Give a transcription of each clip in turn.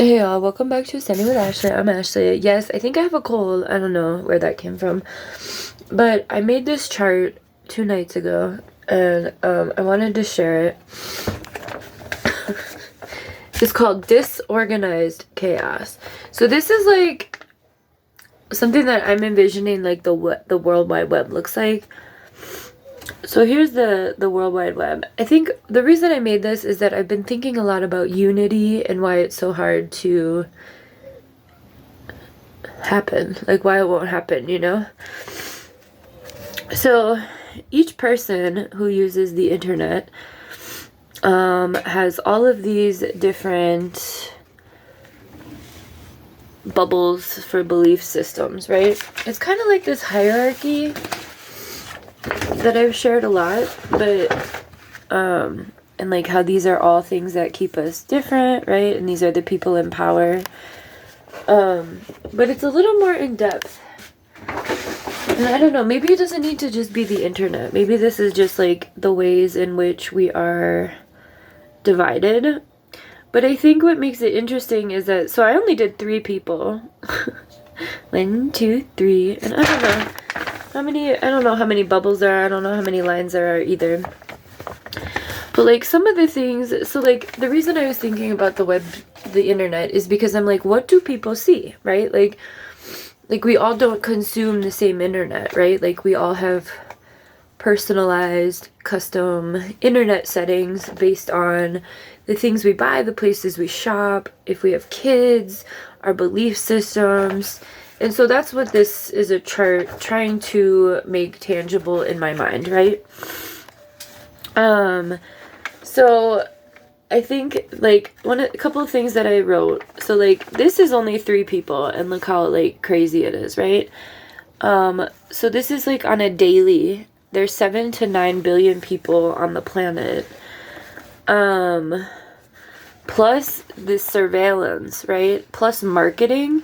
Hey y'all, welcome back to Standing with Ashley. I'm Ashley. Yes, I think I have a cold. I don't know where that came from. But I made this chart 2 nights ago and I wanted to share it. It's called Disorganized Chaos. So this is like something that I'm envisioning like the World Wide Web looks like. So here's the World Wide Web. I think the reason I made this is that I've been thinking a lot about unity and why it's so hard to happen, like why it won't happen, you know? So each person who uses the internet has all of these different bubbles for belief systems, right? It's kind of like this hierarchy that I've shared a lot, but and like how these are all things that keep us different, right? And these are the people in power. But it's a little more in depth. And I don't know, maybe it doesn't need to just be the internet. Maybe this is just like the ways in which we are divided. But I think what makes it interesting is that, so I only did 3 people. 1, 2, 3, and I don't know how many bubbles there are. I don't know how many lines there are either. But like some of the things, so like the reason I was thinking about the internet is because I'm like, what do people see, right? Like we all don't consume the same internet, right? Like we all have personalized, custom internet settings based on the things we buy, the places we shop, if we have kids, our belief systems. And so that's what this is a chart trying to make tangible in my mind, right? So I think like a couple of things that I wrote. So like this is only 3 people and look how like crazy it is, right? So this is like on a daily. There's 7 to 9 billion people on the planet. Plus this surveillance, right? Plus marketing.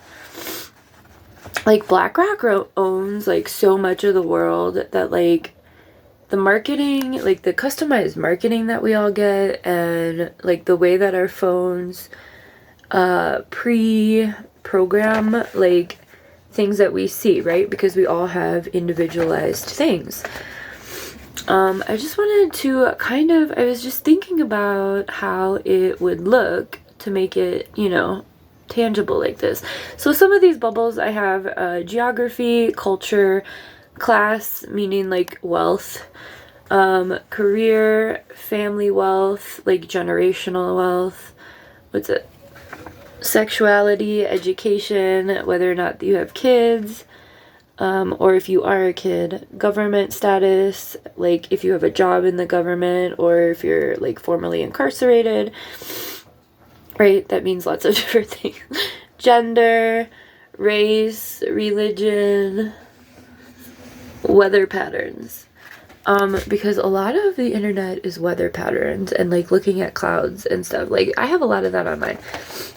Like BlackRock owns like so much of the world that like the marketing, like the customized marketing that we all get, and like the way that our phones pre-program like things that we see, right? Because we all have individualized things. I just wanted to I was just thinking about how it would look to make it, you know, tangible like this. So some of these bubbles I have geography, culture, class, meaning like wealth, career, family wealth, like generational wealth, what's it? Sexuality, education, whether or not you have kids, or if you are a kid, government status, like if you have a job in the government or if you're like formerly incarcerated, right? That means lots of different things. Gender, race, religion, weather patterns. Because a lot of the internet is weather patterns and like looking at clouds and stuff. Like I have a lot of that on mine,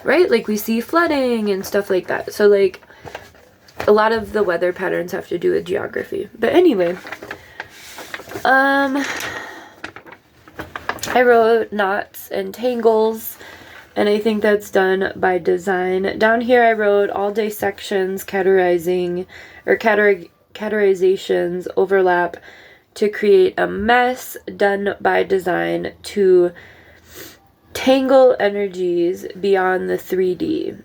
right? Like we see flooding and stuff like that. So like a lot of the weather patterns have to do with geography. But anyway, I wrote knots and tangles, and I think that's done by design. Down here I wrote all dissections, categorizations overlap to create a mess, done by design to tangle energies beyond the 3D.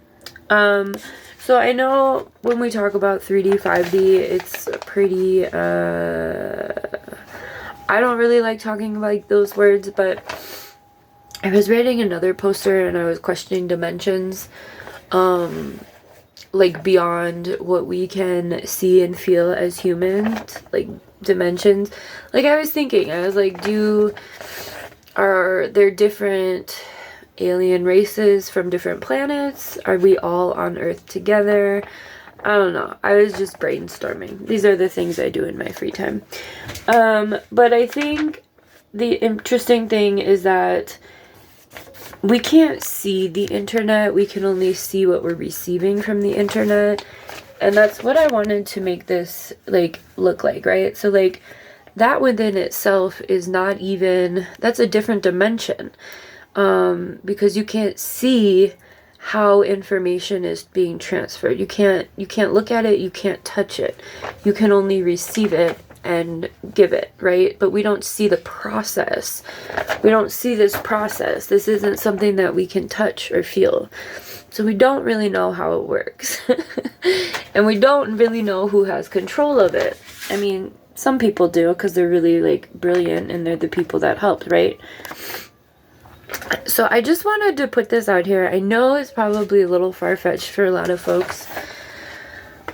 So I know when we talk about 3D, 5D, it's pretty, I don't really like talking like those words, but I was reading another poster and I was questioning dimensions, like beyond what we can see and feel as humans, like dimensions. Like I was thinking, I was like, are there different alien races from different planets? Are we all on Earth together? I don't know. I was just brainstorming. These are the things I do in my free time. But I think the interesting thing is that we can't see the internet. We can only see what we're receiving from the internet. And that's what I wanted to make this like look like, right? So like that within itself is not even, that's a different dimension. Because you can't see how information is being transferred. You can't look at it, you can't touch it. You can only receive it and give it, right? But we don't see the process. We don't see this process. This isn't something that we can touch or feel. So we don't really know how it works. And we don't really know who has control of it. I mean, some people do because they're really like brilliant and they're the people that helped, right? So I just wanted to put this out here. I know it's probably a little far-fetched for a lot of folks.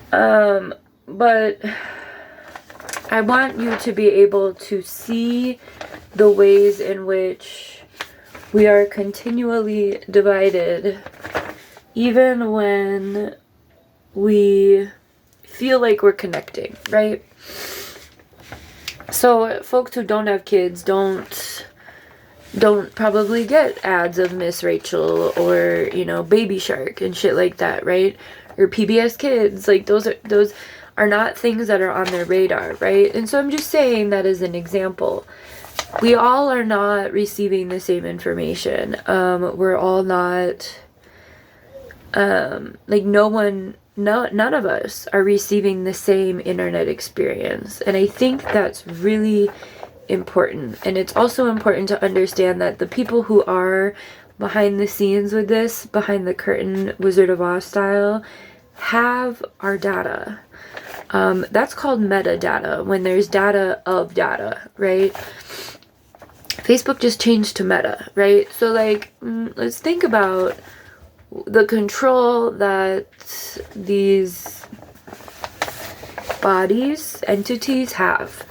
But I want you to be able to see the ways in which we are continually divided, even when we feel like we're connecting, right? So folks who don't have kids don't probably get ads of Miss Rachel or, you know, Baby Shark and shit like that, right? Or PBS Kids. Like those are not things that are on their radar, right? And so I'm just saying that as an example. We all are not receiving the same information. We're all not like none of us are receiving the same internet experience. And I think that's really important. And it's also important to understand that the people who are behind the scenes with this, behind the curtain, Wizard of Oz style, have our data. That's called metadata, when there's data of data, right? Facebook just changed to Meta, right? So like, let's think about the control that these bodies, entities have.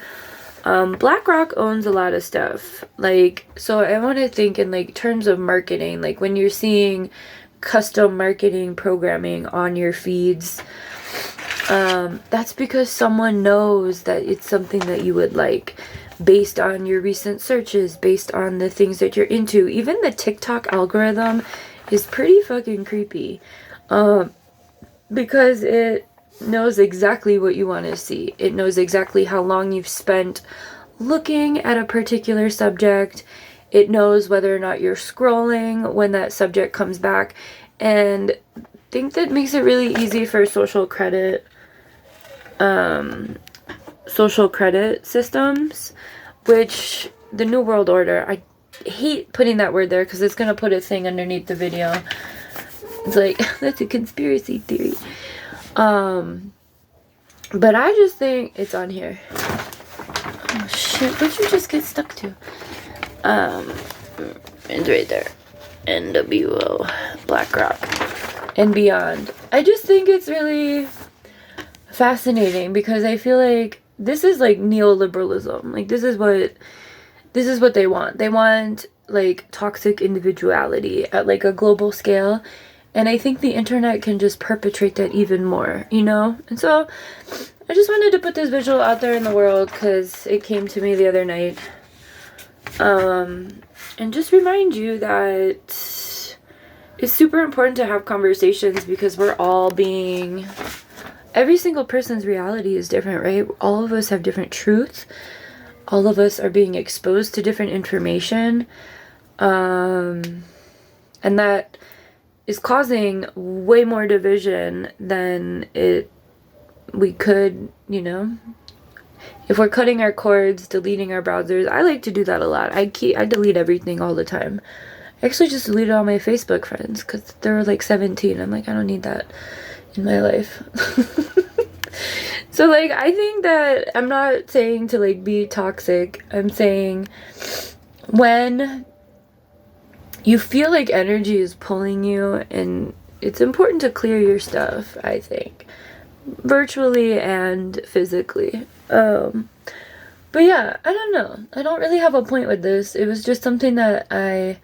BlackRock owns a lot of stuff. Like, so I want to think in like terms of marketing, like when you're seeing custom marketing programming on your feeds, that's because someone knows that it's something that you would like, based on your recent searches, based on the things that you're into. Even the TikTok algorithm is pretty fucking creepy, because it knows exactly what you want to see. It knows exactly how long you've spent looking at a particular subject. It knows whether or not you're scrolling when that subject comes back. And I think that makes it really easy for social credit systems, which the New World Order, I hate putting that word there because it's going to put a thing underneath the video. It's like, that's a conspiracy theory. But I just think it's on here. Oh shit, what'd you just get stuck to? It's right there. NWO, BlackRock, and beyond. I just think it's really fascinating because I feel like this is like neoliberalism. Like this is what they want. They want like toxic individuality at like a global scale. And I think the internet can just perpetrate that even more, you know? And so I just wanted to put this visual out there in the world because it came to me the other night. And just remind you that it's super important to have conversations because we're all being... Every single person's reality is different, right? All of us have different truths. All of us are being exposed to different information. And that is causing way more division than we could, you know. If we're cutting our cords, deleting our browsers, I like to do that a lot. I delete everything all the time. I actually just deleted all my Facebook friends because there were like 17. I'm like, I don't need that in my life. So like, I think that I'm not saying to like be toxic. I'm saying when you feel like energy is pulling you, and it's important to clear your stuff, I think, virtually and physically. But yeah, I don't know. I don't really have a point with this. It was just something that I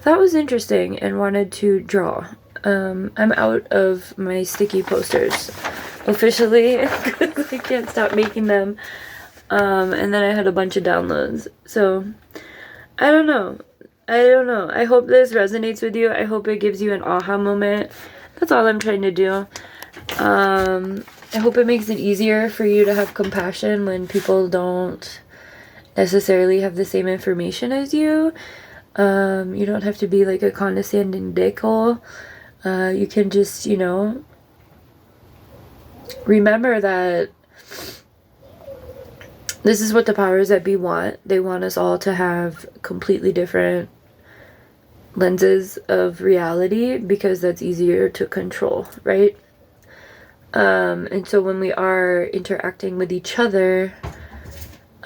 thought was interesting and wanted to draw. I'm out of my sticky posters officially because I can't stop making them. And then I had a bunch of downloads. So I don't know. I hope this resonates with you. I hope it gives you an aha moment. That's all I'm trying to do. I hope it makes it easier for you to have compassion when people don't necessarily have the same information as you. You don't have to be like a condescending dickhole. You can just, you know, remember that this is what the powers that be want. They want us all to have completely different lenses of reality because that's easier to control, right? And so when we are interacting with each other,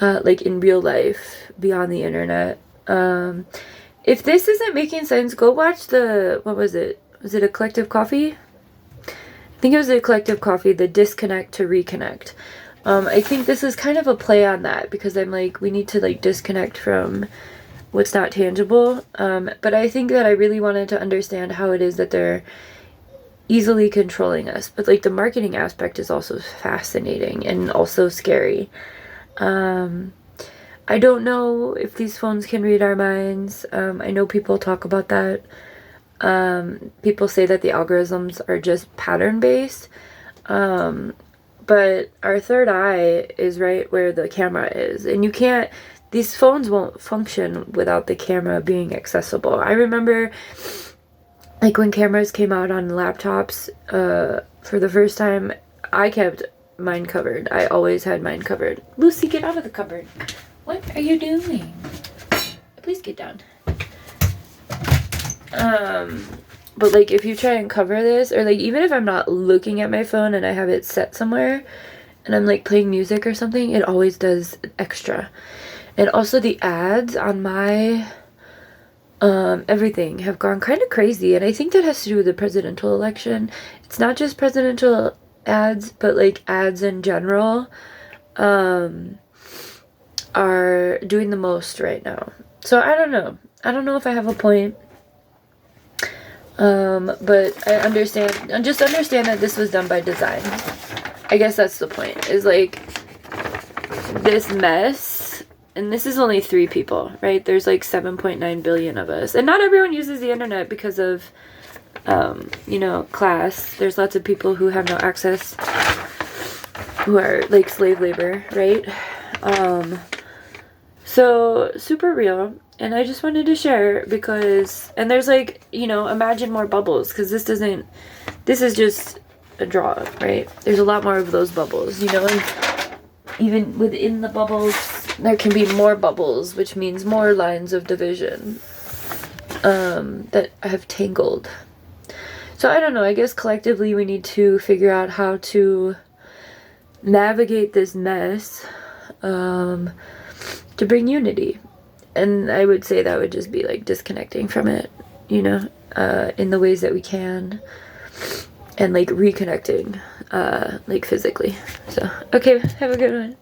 like in real life, beyond the internet, if this isn't making sense, go watch what was it? Was it A Collective Coffee? I think it was A Collective Coffee, the Disconnect to Reconnect. I think this is kind of a play on that because I'm like, we need to like disconnect from what's not tangible. But I think that I really wanted to understand how it is that they're easily controlling us. But like the marketing aspect is also fascinating and also scary. I don't know if these phones can read our minds. I know people talk about that. People say that the algorithms are just pattern based. But our third eye is right where the camera is. And these phones won't function without the camera being accessible. I remember like when cameras came out on laptops, for the first time, I kept mine covered. I always had mine covered. Lucy, get out of the cupboard. What are you doing? Please get down. But like if you try and cover this, or like even if I'm not looking at my phone and I have it set somewhere and I'm like playing music or something, it always does extra. And also the ads on my everything have gone kind of crazy, and I think that has to do with the presidential election. It's not just presidential ads, but like ads in general are doing the most right now. So I don't know if I have a point. But just understand that this was done by design. I guess that's the point, is like this mess, and this is only 3 people, right? There's like 7.9 billion of us, and not everyone uses the internet because of, you know, class. There's lots of people who have no access, who are like slave labor, right? So super real. And I just wanted to share because, and there's like, you know, imagine more bubbles, because this is just a draw, right? There's a lot more of those bubbles, you know, and even within the bubbles, there can be more bubbles, which means more lines of division that have tangled. So I don't know, I guess collectively we need to figure out how to navigate this mess to bring unity. And I would say that would just be like disconnecting from it, you know, in the ways that we can, and like reconnecting, like physically. So, okay, have a good one.